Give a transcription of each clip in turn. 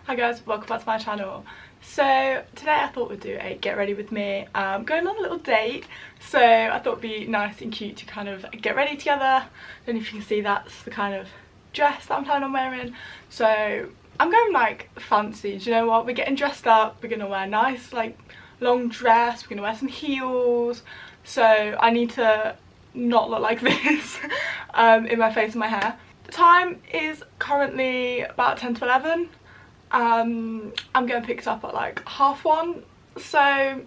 Hi guys, welcome back to my channel. So today I thought we'd do a get ready with me. Going on a little date, so I thought it'd be nice and cute to kind of get ready together. I don't know if you can see, that's the kind of dress that I'm planning on wearing. So I'm going like fancy. Do you know what? We're getting dressed up. We're gonna wear a nice like long dress. We're gonna wear some heels. So I need to not look like this in my face and my hair. The time is currently about 10 to 11. I'm getting picked up at like 1:30, so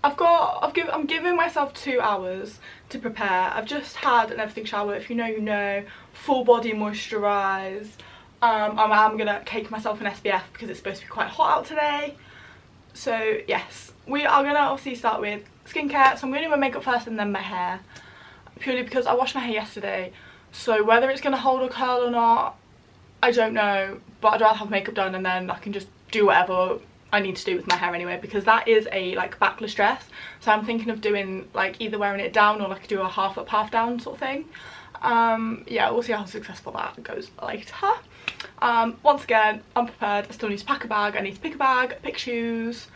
I'm giving myself 2 hours to prepare. I've just had an everything shower. If you know, you know. Full body moisturize. I'm gonna cake myself an SPF because it's supposed to be quite hot out today. So yes, we are gonna obviously start with skincare. So I'm gonna do my makeup first and then my hair, purely because I washed my hair yesterday. So whether it's gonna hold a curl or not, I don't know, but I'd rather have makeup done and then I can just do whatever I need to do with my hair anyway, because that is a like backless dress. So I'm thinking of doing like either wearing it down or like do a half up half down sort of thing. Yeah, we'll see how successful that goes later. Once again, I'm prepared. I still need to pack a bag. I need to pick a bag, pick shoes,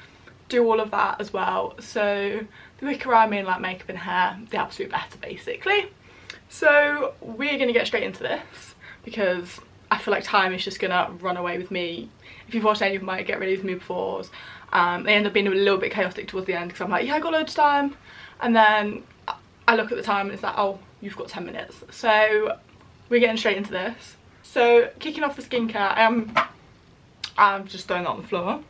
do all of that as well. So the quicker I'm in like makeup and hair, the absolute better basically. So we're gonna get straight into this because I feel like time is just gonna run away with me. If you've watched any of my get ready with me before, they end up being a little bit chaotic towards the end because I'm like, yeah, I got loads of time, and then I look at the time and it's like, oh, you've got 10 minutes. So we're getting straight into this. So kicking off the skincare, I'm just throwing that on the floor.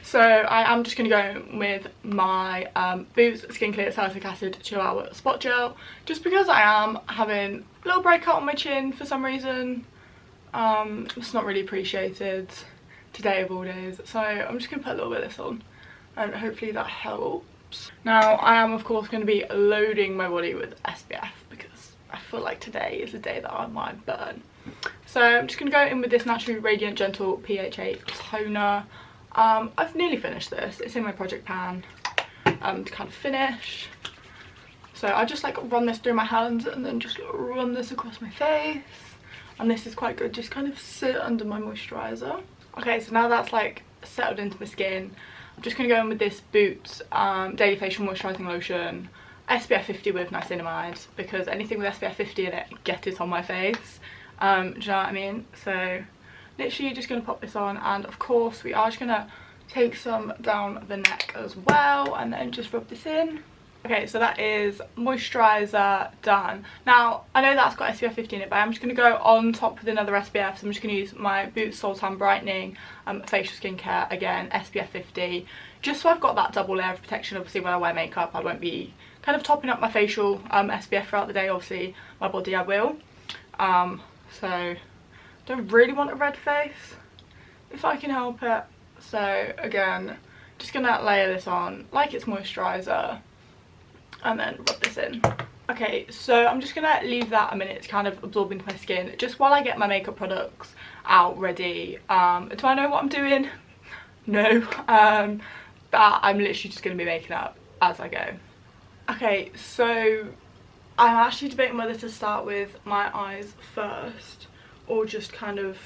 So I am just going to go with my Boots Skin Clear Salicylic Acid 2-hour spot gel, just because I am having a little breakout on my chin for some reason. It's not really appreciated today of all days, so I'm just going to put a little bit of this on and hopefully that helps. Now I am of course going to be loading my body with SPF because I feel like today is a day that I might burn. So I'm just going to go in with this Naturally Radiant Gentle PHA toner. I've nearly finished this. It's in my project pan to kind of finish. So I just like run this through my hands and then just run this across my face. And this is quite good, just kind of sit under my moisturiser. Okay, so now that's like settled into my skin, I'm just going to go in with this Boots Daily Facial Moisturising Lotion, SPF 50 with niacinamide, because anything with SPF 50 in it, get it on my face. Do you know what I mean? So literally just going to pop this on, and of course we are just going to take some down the neck as well and then just rub this in. Okay, so that is moisturiser done. Now I know that's got SPF 50 in it, but I'm just going to go on top with another SPF. So I'm just going to use my Boots Sultan Brightening Facial Skincare, again SPF 50, just so I've got that double layer of protection. Obviously when I wear makeup I won't be kind of topping up my facial SPF throughout the day. Obviously my body I will. So don't really want a red face if I can help it. So again, just gonna layer this on like it's moisturiser and then rub this in. Okay, so I'm just gonna leave that a minute to kind of absorb into my skin just while I get my makeup products out ready. Do I know what I'm doing? No, but I'm literally just gonna be making up as I go. Okay, so I'm actually debating whether to start with my eyes first or just kind of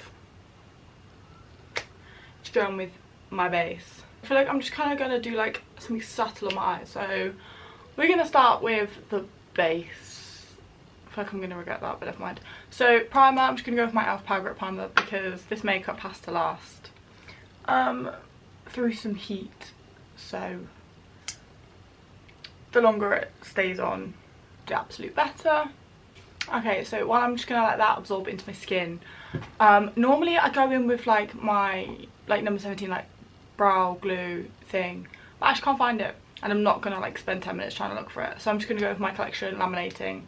going with my base. I feel like I'm just kind of going to do like something subtle on my eyes, so we're going to start with the base. I feel like I'm going to regret that, but never mind. So primer, I'm just going to go with my e.l.f. Power Grip Primer because this makeup has to last through some heat, so the longer it stays on, the absolute better. Okay, so while I'm just gonna let that absorb into my skin, normally I go in with like my number 17 like brow glue thing, but I just can't find it and I'm not gonna like spend 10 minutes trying to look for it. So I'm just gonna go with my Collection Laminating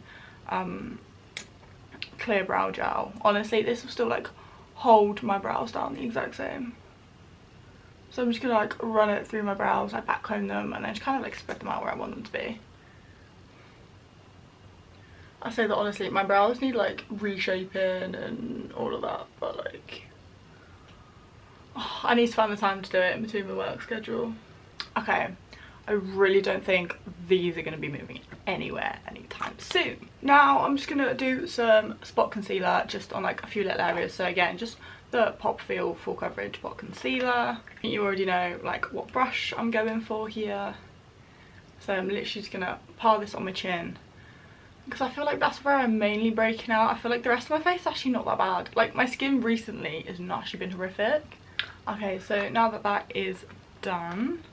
Clear Brow Gel. Honestly, this will still like hold my brows down the exact same. So I'm just gonna like run it through my brows, like backcomb them, and then just kind of like spread them out where I want them to be. I say that honestly, my brows need like reshaping and all of that, but like, oh, I need to find the time to do it in between my work schedule. Okay, I really don't think these are going to be moving anywhere anytime soon. Now I'm just going to do some spot concealer just on like a few little areas. So again, just the Pop Feel Full Coverage Pot Concealer. You already know like what brush I'm going for here. So I'm literally just gonna pile this on my chin, because I feel like that's where I'm mainly breaking out. I feel like the rest of my face is actually not that bad. Like my skin recently has not actually been horrific. Okay, so now that that is done,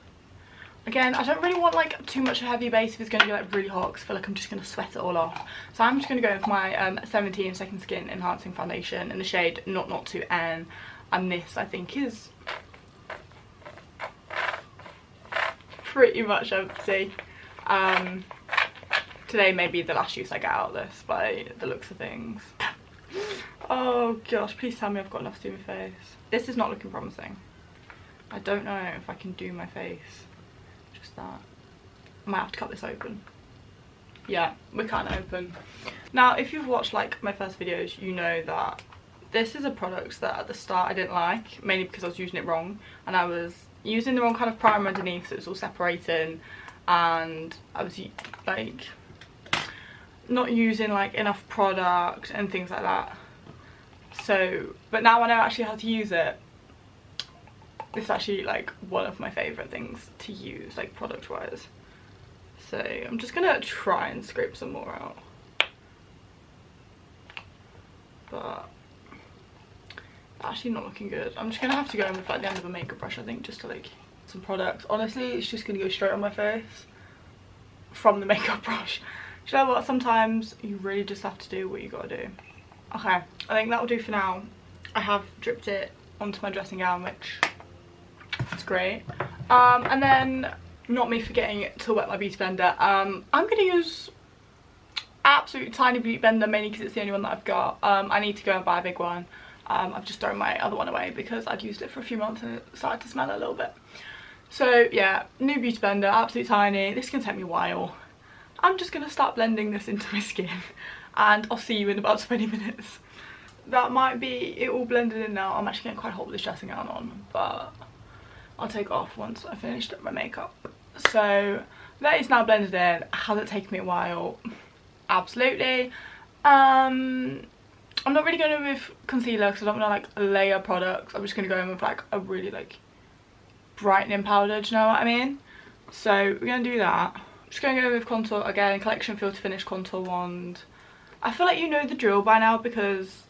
again, I don't really want like too much heavy base if it's going to be like really hot, because I feel like I'm just going to sweat it all off. So I'm just going to go with my 17 Second Skin Enhancing Foundation in the shade 002N, and this I think is pretty much empty. Today may be the last use I get out of this by the looks of things. Oh gosh, please tell me I've got enough to do my face. This is not looking promising. I don't know if I can do my face. Just that. I might have to cut this open. Yeah, we can't open. Now, if you've watched like my first videos, you know that this is a product that at the start I didn't like, mainly because I was using it wrong, and I was using the wrong kind of primer underneath, so it was all separating, and I was like not using like enough product and things like that. So, but now I know actually how to use it. This is actually like one of my favourite things to use, like product wise. So I'm just gonna try and scrape some more out, but actually not looking good. I'm just gonna have to go in with like the end of a makeup brush, I think, just to like some product. Honestly, it's just gonna go straight on my face from the makeup brush. Do you know what, sometimes you really just have to do what you gotta do. Okay, I think that will do for now. I have dripped it onto my dressing gown, which is great. And then, not me forgetting to wet my beauty blender, I'm gonna use absolute tiny beauty blender, mainly because it's the only one that I've got. I need to go and buy a big one. I've just thrown my other one away because I'd used it for a few months and it started to smell a little bit. So yeah, new beauty blender, absolutely tiny. This can take me a while. I'm just gonna start blending this into my skin, and I'll see you in about 20 minutes. That might be it all blended in now. I'm actually getting quite hot with this dressing gown on, but I'll take it off once I finished my makeup. So that is now blended in. Has it taken me a while? Absolutely. I'm not really going to with concealer because I don't want to like layer products. I'm just going to go in with like a really like brightening powder, do you know what I mean? So we're going to do that. I'm just going to go with contour again, Collection Filter Finish Contour Wand. I feel like you know the drill by now, because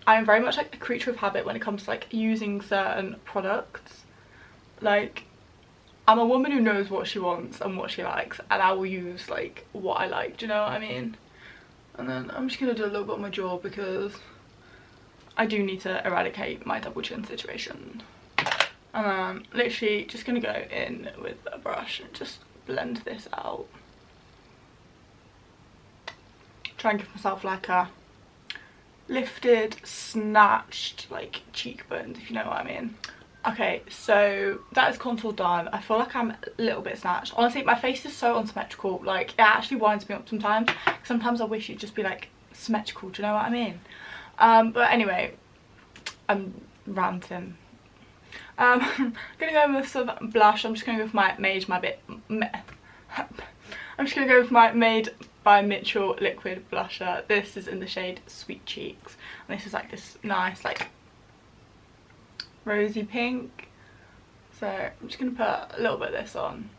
I am very much like a creature of habit when it comes to like using certain products. Like, I'm a woman who knows what she wants and what she likes, and I will use like what I like, do you know what I mean? And then I'm just going to do a little bit on my jaw because I do need to eradicate my double chin situation. And then literally just going to go in with a brush and just blend this out. Try and give myself like a lifted, snatched like cheekbones, if you know what I mean. Okay, so that is contour done. I feel like I'm a little bit snatched. Honestly, my face is so unsymmetrical. Like, it actually winds me up sometimes. Sometimes I wish it'd just be like symmetrical, do you know what I mean? But anyway, I'm ranting. I'm gonna go with some blush. I'm just gonna go with my Made by Mitchell liquid blusher. This is in the shade Sweet Cheeks, and this is like this nice like rosy pink. So I'm just gonna put a little bit of this on,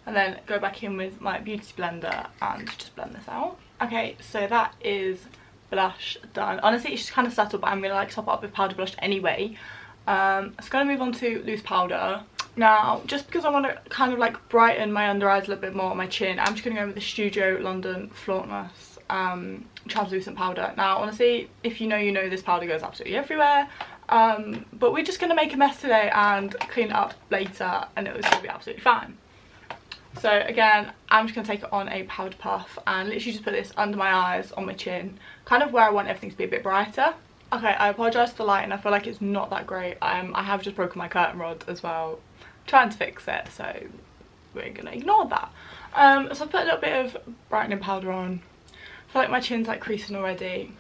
and then go back in with my beauty blender and just blend this out. Okay, so that is blush done. Honestly, it's just kind of subtle, but I'm gonna like top it up with powder blush anyway. It's gonna move on to loose powder. Now, just because I want to kind of like brighten my under eyes a little bit more on my chin, I'm just gonna go with the Studio London Flauntless translucent powder. Now, honestly, if you know, you know, this powder goes absolutely everywhere. But we're just gonna make a mess today and clean it up later, and it was gonna be absolutely fine. So again, I'm just gonna take it on a powder puff and literally just put this under my eyes, on my chin, kind of where I want everything to be a bit brighter. Okay, I apologise for the lighting. I feel like it's not that great. I have just broken my curtain rod as well, trying to fix it, so we're gonna ignore that. So I put a little bit of brightening powder on. I feel like my chin's like creasing already.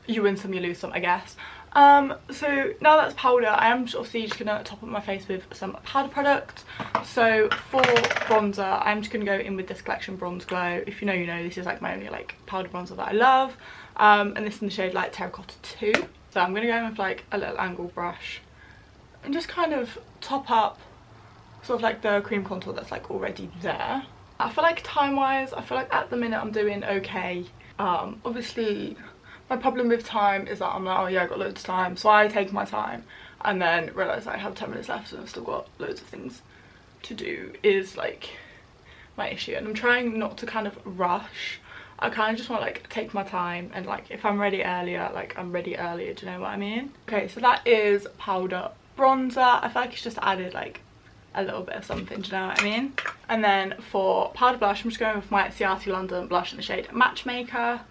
You win some, you lose some, I guess. So now that's powder, I am obviously just gonna top up my face with some powder products. So for bronzer, I'm just gonna go in with this Collection Bronze Glow. If you know, you know, this is like my only like powder bronzer that I love. and this is in the shade like Terracotta 2. So I'm going to go in with like a little angle brush and just kind of top up sort of like the cream contour that's like already there. I feel like time wise, I feel like at the minute I'm doing okay. Obviously my problem with time is that I'm like, oh yeah, I got loads of time, so I take my time and then realise I have 10 minutes left and I've still got loads of things to do is like my issue. And I'm trying not to kind of rush. I kind of just want to like take my time, and like if I'm ready earlier, like I'm ready earlier, do you know what I mean? Okay, so that is powder bronzer. I feel like it's just added like a little bit of something, do you know what I mean? And then for powder blush, I'm just going with my Ciati London blush in the shade Matchmaker.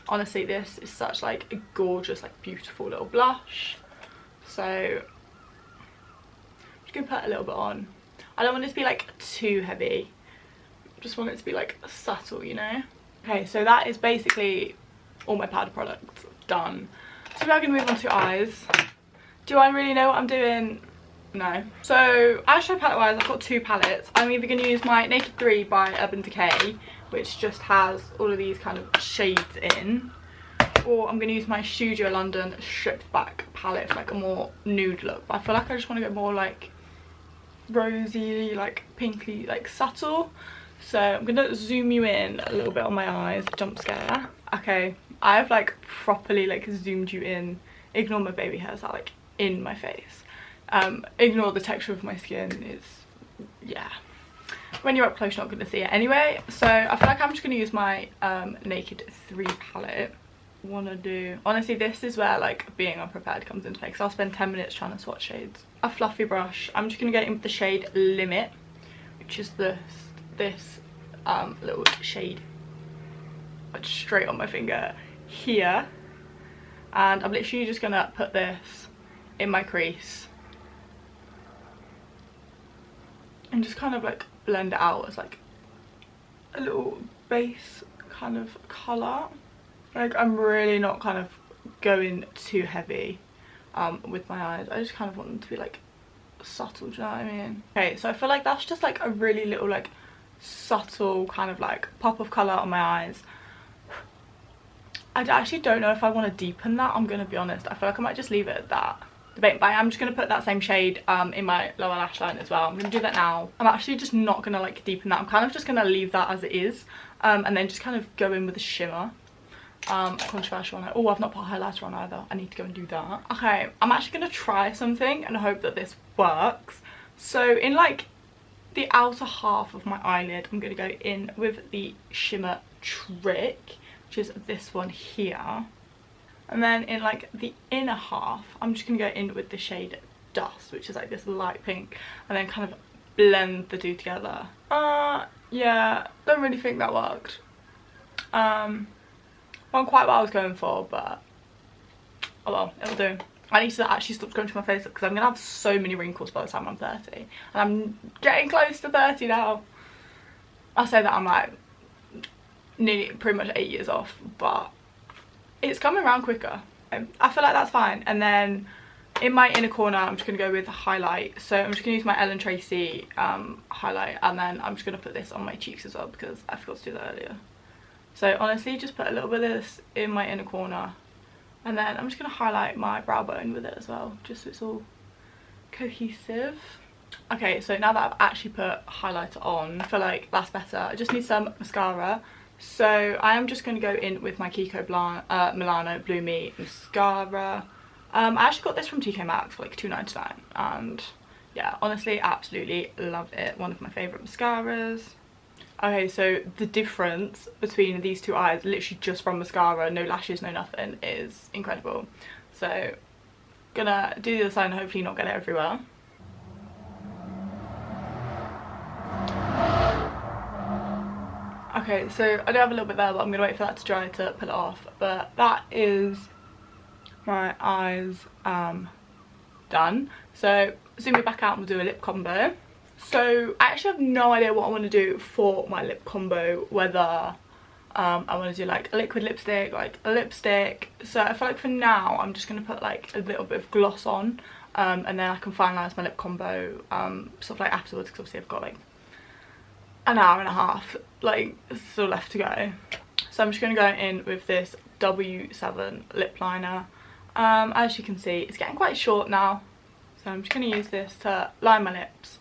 Honestly, this is such like a gorgeous, like beautiful little blush. So I'm just gonna put a little bit on. I don't want it to be like too heavy, just want it to be like subtle, you know? Okay, so that is basically all my powder products done. So we're going to move on to eyes. Do I really know what I'm doing? No. So eyeshadow palette wise, I've got two palettes. I'm either going to use my Naked 3 by Urban Decay, which just has all of these kind of shades in, or I'm going to use my Studio London stripped back palette for like a more nude look. But I feel like I just want to go more like rosy, like pinky, like subtle. So I'm gonna zoom you in a little bit on my eyes. Jump scare. Okay, I've like properly like zoomed you in. Ignore my baby hairs are like in my face. Ignore the texture of my skin. It's, yeah, when you're up close you're not gonna see it anyway. So I feel like I'm just gonna use my Naked 3 palette. Wanna do, honestly, this is where like being unprepared comes into play, because I'll spend 10 minutes trying to swatch shades. A fluffy brush. I'm just gonna get in with the shade Limit, which is this little shade straight on my finger here, and I'm literally just gonna put this in my crease and just kind of like blend it out as like a little base kind of colour. Like I'm really not kind of going too heavy with my eyes. I just kind of want them to be like subtle, do you know what I mean? Okay, so I feel like that's just like a really little like subtle kind of like pop of colour on my eyes. I actually don't know if I want to deepen that, I'm gonna be honest. I feel like I might just leave it at that. But I'm just gonna put that same shade in my lower lash line as well. I'm gonna do that now. I'm actually just not gonna like deepen that. I'm kind of just gonna leave that as it is, and then just kind of go in with a shimmer. Controversial. Oh, I've not put a highlighter on either. I need to go and do that. Okay, I'm actually gonna try something and hope that this works. So in like the outer half of my eyelid, I'm gonna go in with the shimmer Trick, which is this one here. And then in like the inner half, I'm just gonna go in with the shade Dust, which is like this light pink, and then kind of blend the two together. Yeah, don't really think that worked. Wasn't quite what I was going for, but oh well, it'll do. I need to actually stop scrunching my face up because I'm gonna have so many wrinkles by the time I'm 30, and I'm getting close to 30 now. I say that I'm like nearly pretty much 8 years off, but it's coming around quicker. I feel like that's fine. And then in my inner corner, I'm just gonna go with a highlight. So I'm just gonna use my Ellen Tracy highlight, and then I'm just gonna put this on my cheeks as well because I forgot to do that earlier. So honestly, just put a little bit of this in my inner corner, and then I'm just gonna highlight my brow bone with it as well, just so it's all cohesive. Okay, so now that I've actually put highlighter on, I feel like that's better. I just need some mascara. So I am just going to go in with my Kiko Milano Blue Me mascara. I actually got this from TK Maxx for like $2.99, and yeah, honestly, absolutely love it. One of my favourite mascaras. Okay, so the difference between these two eyes, literally just from mascara, no lashes, no nothing, is incredible. So gonna do the other side and hopefully not get it everywhere. Okay, so I do have a little bit there, but I'm going to wait for that to dry to pull it off. But that is my eyes done. So zoom me back out and we'll do a lip combo. So I actually have no idea what I want to do for my lip combo, whether I want to do like a liquid lipstick, like a lipstick. So I feel like for now I'm just going to put like a little bit of gloss on, and then I can finalise my lip combo sort of like afterwards, because obviously I've got like an hour and a half like still left to go. So I'm just going to go in with this W7 lip liner. As you can see, it's getting quite short now, so I'm just going to use this to line my lips,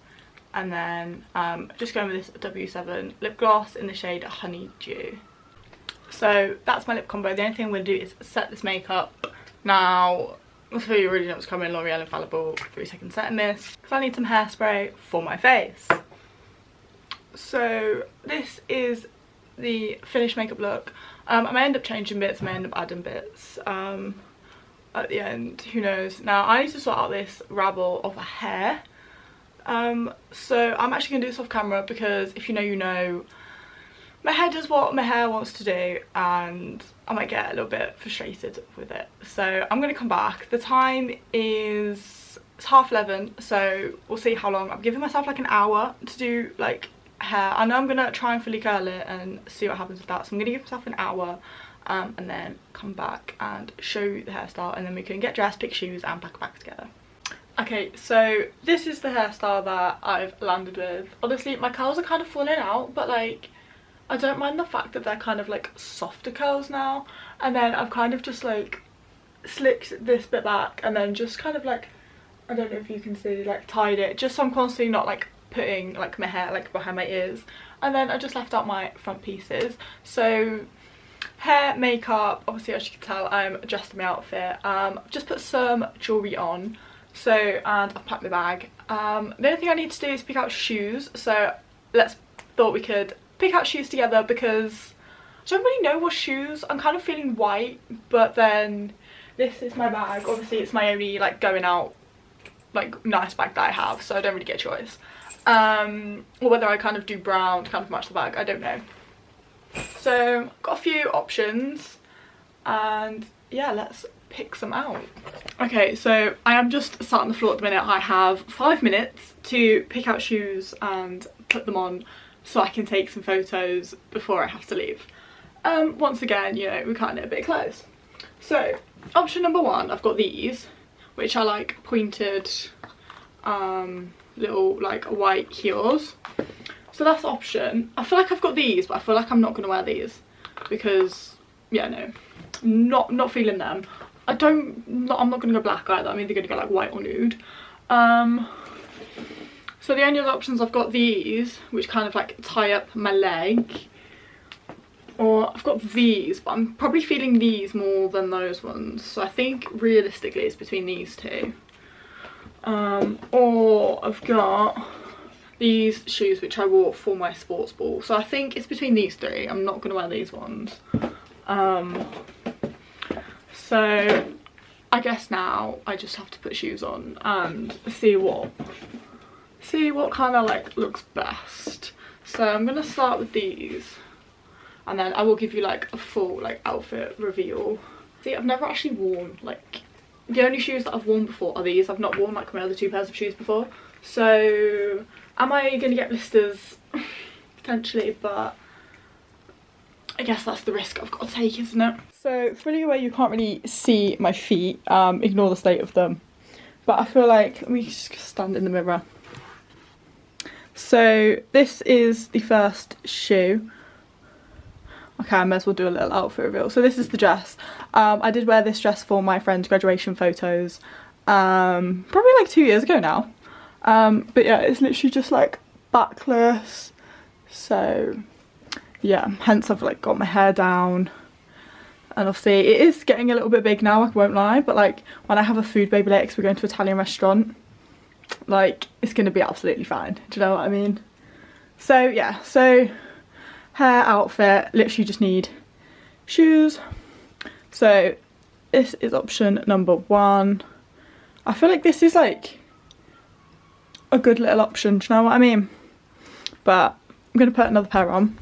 and then just going with this W7 lip gloss in the shade Honeydew. So that's my lip combo. The only thing I'm going to do is set this makeup. Now, so you already know what's coming, L'Oreal Infallible 3-second set mist, because I need some hairspray for my face. So this is the finished makeup look. I may end up changing bits, I may end up adding bits at the end, who knows. Now I need to sort out this rabble of hair, so I'm actually going to do this off camera, because if you know, you know, my hair does what my hair wants to do, and I might get a little bit frustrated with it. So I'm going to come back. The time is, it's 11:30, so we'll see how long. I'm giving myself like an hour to do like hair. I know I'm going to try and fully curl it and see what happens with that, so I'm going to give myself an hour and then come back and show you the hairstyle, and then we can get dressed, pick shoes and pack a bag together. Okay, so this is the hairstyle that I've landed with. Honestly, my curls are kind of falling out, but like I don't mind the fact that they're kind of like softer curls now. And then I've kind of just like slicked this bit back, and then just kind of like, I don't know if you can see, like tied it, just so I'm constantly not like putting like my hair like behind my ears. And then I just left out my front pieces. So hair, makeup, obviously as you can tell I'm dressed in my outfit. I've just put some jewellery on, so, and I've packed my bag. The only thing I need to do is pick out shoes, so thought we could pick out shoes together, because I don't really know what shoes. I'm kind of feeling white, but then this is my bag. Obviously it's my only like going out like nice bag that I have, so I don't really get a choice. Or whether I kind of do brown to kind of match the bag, I don't know. So got a few options, and yeah, let's pick some out. Okay, so I am just sat on the floor at the minute. I have 5 minutes to pick out shoes and put them on, so I can take some photos before I have to leave. Once again, you know, we can't knit a bit of clothes. So option number one, I've got these, which are like pointed little like white heels. So that's option. I feel like I've got these, but I feel like I'm not going to wear these, because yeah, no, not feeling them. I'm not going to go black either. I'm either going to go like white or nude. So the only other options, I've got these, which kind of like tie up my leg, or I've got these, but I'm probably feeling these more than those ones. So I think realistically it's between these two. Or I've got these shoes which I wore for my sports ball. So I think it's between these three. I'm not going to wear these ones. So I guess now I just have to put shoes on and see what kind of like looks best. So I'm going to start with these, and then I will give you like a full like outfit reveal. See, I've never actually worn, like, the only shoes that I've worn before are these. I've not worn like my other two pairs of shoes before. So am I going to get blisters? Potentially, but I guess that's the risk I've got to take, isn't it? So fully aware you can't really see my feet, ignore the state of them. But I feel like, let me just stand in the mirror. So this is the first shoe. Okay, I may as well do a little outfit reveal. So this is the dress. I did wear this dress for my friend's graduation photos, probably like 2 years ago now. But yeah, it's literally just like backless. So yeah, hence I've like got my hair down. And obviously it is getting a little bit big now, I won't lie. But like when I have a food baby later, 'cause we're going to an Italian restaurant, like it's going to be absolutely fine. Do you know what I mean? So yeah, so hair, outfit, literally just need shoes. So this is option number one. I feel like this is like a good little option, do you know what I mean? But I'm going to put another pair on.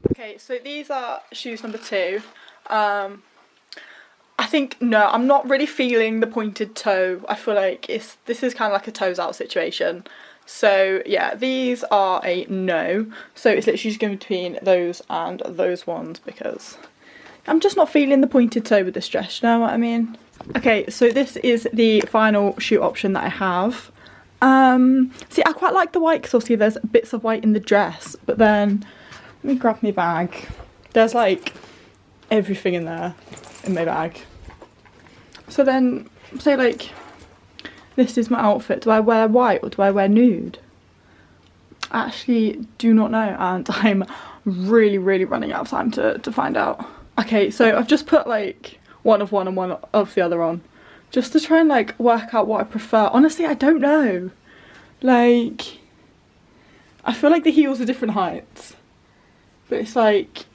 Okay, so these are shoes number two. I think, no, I'm not really feeling the pointed toe. I feel like this is kind of like a toes out situation. So yeah, these are a no. So it's literally just going between those and those ones, because I'm just not feeling the pointed toe with this dress, you know what I mean? Okay, so this is the final shoe option that I have. See, I quite like the white, because obviously there's bits of white in the dress, but then let me grab my bag. There's like everything in there in my bag. So then, say like, this is my outfit. Do I wear white or do I wear nude? I actually do not know, and I'm really running out of time to find out. Okay, so I've just put like one of one and one of the other on, just to try and like work out what I prefer. Honestly, I don't know. Like, I feel like the heels are different heights, but it's like,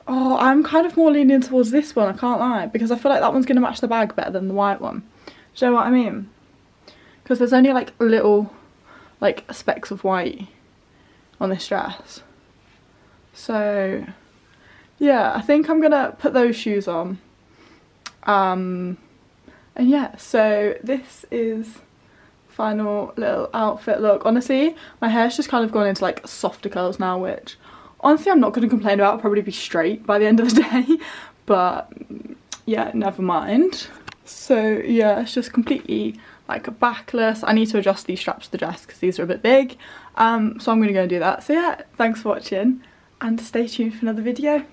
oh, I'm kind of more leaning towards this one, I can't lie, because I feel like that one's going to match the bag better than the white one. Do you know what I mean? Because there's only like little like specks of white on this dress. So yeah, I think I'm gonna put those shoes on. And yeah, so this is final little outfit look. Honestly, my hair's just kind of gone into like softer curls now, which honestly I'm not going to complain about. I'll probably be straight by the end of the day, but yeah, never mind. So yeah, it's just completely like a backless. I need to adjust these straps to the dress because these are a bit big, so I'm going to go and do that. So yeah, thanks for watching and stay tuned for another video.